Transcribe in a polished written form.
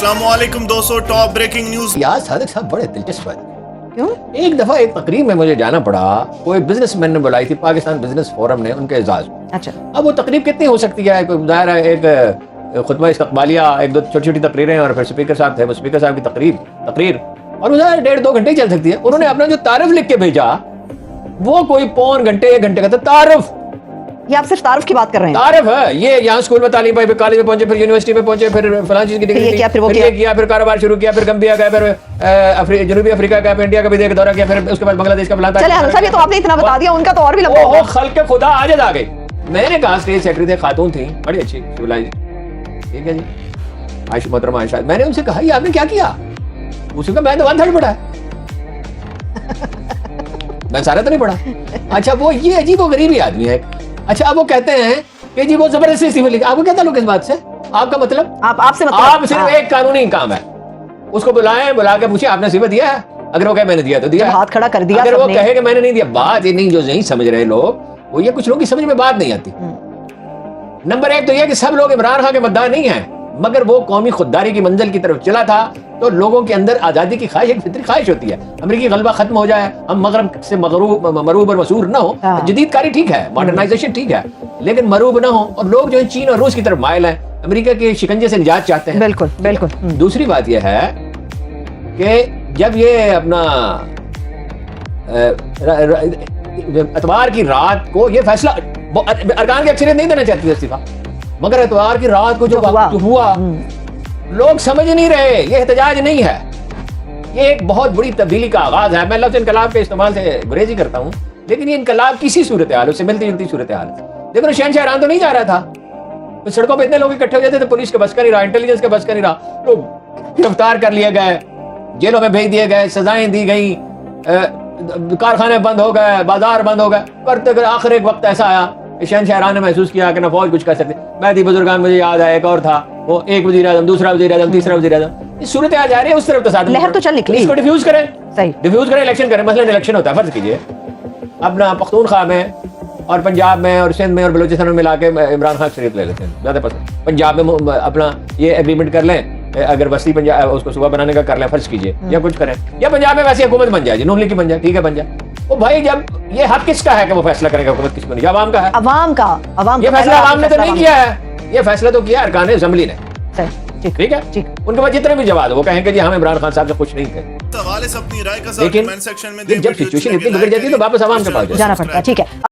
السلام علیکم دوستو، ٹاپ بریکنگ نیوز۔ یار صادق صاحب بڑے دلچسپ ہے. کیوں؟ ایک دفعہ ایک تقریب میں مجھے جانا پڑا، کوئی بزنس مین نے بلائی تھی، پاکستان بزنس فورم نے، ان کے اعزاز. اچھا. اب وہ تقریب کتنی ہو سکتی ہے؟ کوئی ظاہر ہے ایک خطبہ استقبالیہ، ایک دو چھوٹی چھوٹی تقریریں، اور پھر اسپیکر صاحب تھے، وہ اسپیکر صاحب کی تقریر، اور وہ ظاہر 1.5-2 گھنٹے چل سکتی ہے. انہوں نے اپنا جو تعارف لکھ کے بھیجا وہ کوئی 1 گھنٹے کا تھا. تعارف، یہ آپ صرف تعارف کی بات کر رہے ہیں؟ تعارف ہے. یہ یہاں اسکول میں تعلیم پائی، پھر کالج میں پہنچے، پھر یونیورسٹی میں پہنچے، پھر فلاں چیز کی ڈگری یہ کیا، پھر کاروبار شروع کیا، پھر گمبیا گئے، پھر جنوبی افریقہ کا، پھر انڈیا کا بھی دیکھ دورہ کیا، پھر اس کے بعد بنگلہ دیش کا پلان تھا. چلے حسن صاحب، یہ تو آپ نے اتنا بتا دیا، ان کا تو اور بھی لمبا ہوگا. خلق خدا عاجز آ گئی. میں نے کہا اسٹیج سیکرٹری تھے، خاتون تھیں، بڑی اچھی سولائز، ٹھیک ہے جی، عائشہ محترمہ عائشہ. میں نے ان سے کہا یہ آپ نے کیا کیا؟ اس نے کہا میں تو 1/3 پڑھا ہے، میں سارا تو نہیں پڑھا. اچھا، وہ یہ عجیب و غریب ہی آدمی ہے. اچھا، اب وہ کہتے ہیں کہ جی وہ زبردستی استعفے لکھا. آپ کو کیا تعلق اس بات سے؟ آپ کا مطلب آپ سے آپ صرف ایک قانونی کام ہے، اس کو بلائیں، بلا کے پوچھیں آپ نے استعفا دیا ہے. اگر وہ کہے میں نے دیا تو دیا، ہاتھ کھڑا کر دیا. اگر وہ کہے کہ میں نے نہیں دیا، بات یہ نہیں، جو نہیں سمجھ رہے لوگ، وہ یہ کچھ لوگوں کی سمجھ میں بات نہیں آتی. نمبر 1 تو یہ کہ سب لوگ عمران خان کے مداح نہیں ہیں، مگر وہ قومی خودداری کی منزل کی طرف چلا تھا، تو لوگوں کے اندر آزادی کی خواہش، ایک فطری خواہش ہوتی ہے، امریکی غلبہ ختم ہو جائے، ہم مغرب سے مروب اور مسور نہ ہو. جدید کاری ٹھیک ہے، ماڈرنائزیشن ٹھیک ہے، لیکن مروب نہ ہو. اور لوگ جو ہیں چین اور روس کی طرف مائل ہیں، امریکہ کے شکنجے سے نجات چاہتے ہیں. بالکل بالکل. دوسری بات یہ ہے کہ جب یہ اپنا اتوار کی رات کو یہ فیصلہ، ارکان کی اکثریت نہیں دینا چاہتی استعفا، مگر اتوار کی رات کو جو ہوا، لوگ سمجھ نہیں رہے. یہ احتجاج نہیں ہے، یہ ایک بہت بڑی تبدیلی کا آغاز ہے. میں لفظ انقلاب کے استعمال سے گریزی کرتا ہوں، لیکن یہ انقلاب کسی صورتحال، اس سے ملتی جلتی صورتحال. دیکھو شہنشاہ ایران تو نہیں جا رہا تھا، سڑکوں پہ اتنے لوگ اکٹھے ہو جاتے تھے، پولیس کا بس کا نہیں رہا، انٹیلیجنس کا بس کا نہیں رہا، لوگ گرفتار کر لیے گئے، جیلوں میں بھیج دیے گئے، سزائیں دی گئیں، کارخانے بند ہو گئے، بازار بند ہو گئے. پر آخر ایک وقت ایسا آیا کہ شہنشاہ ایران نے محسوس کیا کہ نہ فوج کچھ کر سکتے. مہدی بزرگان مجھے یاد آیا، ایک اور تھا، وہ ایک وزیر اعظم، دوسرا وزیر اعظم، تیسرا وزیر اعظم. اس صورت آ جا رہی ہے اس طرف تصادم، لہر تو چل نکلی. اس کو ڈیفیوز کریں، صحیح ڈیفیوز کریں، الیکشن کریں. مثلا الیکشن ہوتا ہے، فرض کیجئے اپنا پختونخوا میں اور پنجاب میں اور سندھ میں اور بلوچستان میں ملا کے عمران خان شریف لے لیتے ہیں، زیادہ پسند. پنجاب میں اپنا یہ ایگریمنٹ کر لیں، اگر وسطی پنجاب اس کو صوبہ بنانے کا کر لیں، فرض کیجئے، یا کچھ کریں، یا پنجاب میں ویسی حکومت بن جائے جی، نون لیگ کی بن جائے، ٹھیک ہے بن جائے. وہ بھائی جب یہ حق کس کا ہے کہ وہ فیصلہ کرے گا حکومت کس کو نہیں؟ عوام کا ہے. عوام کا یہ فیصلہ عوام نے تو نہیں کیا ہے، یہ فیصلہ تو کیا ارکان اسمبلی نے. ٹھیک ہے، ان کے بعد جتنے بھی جواب وہ کہیں گے جی ہم عمران خان صاحب سے خوش نہیں تھے. سوال ہے، اپنی رائے کا لیکن کمنٹ سیکشن میں دیں. جب سچویشن اتنی بگڑ جاتی ہے تو واپس عوام کے پاس جانا پڑتا ہے. ٹھیک ہے.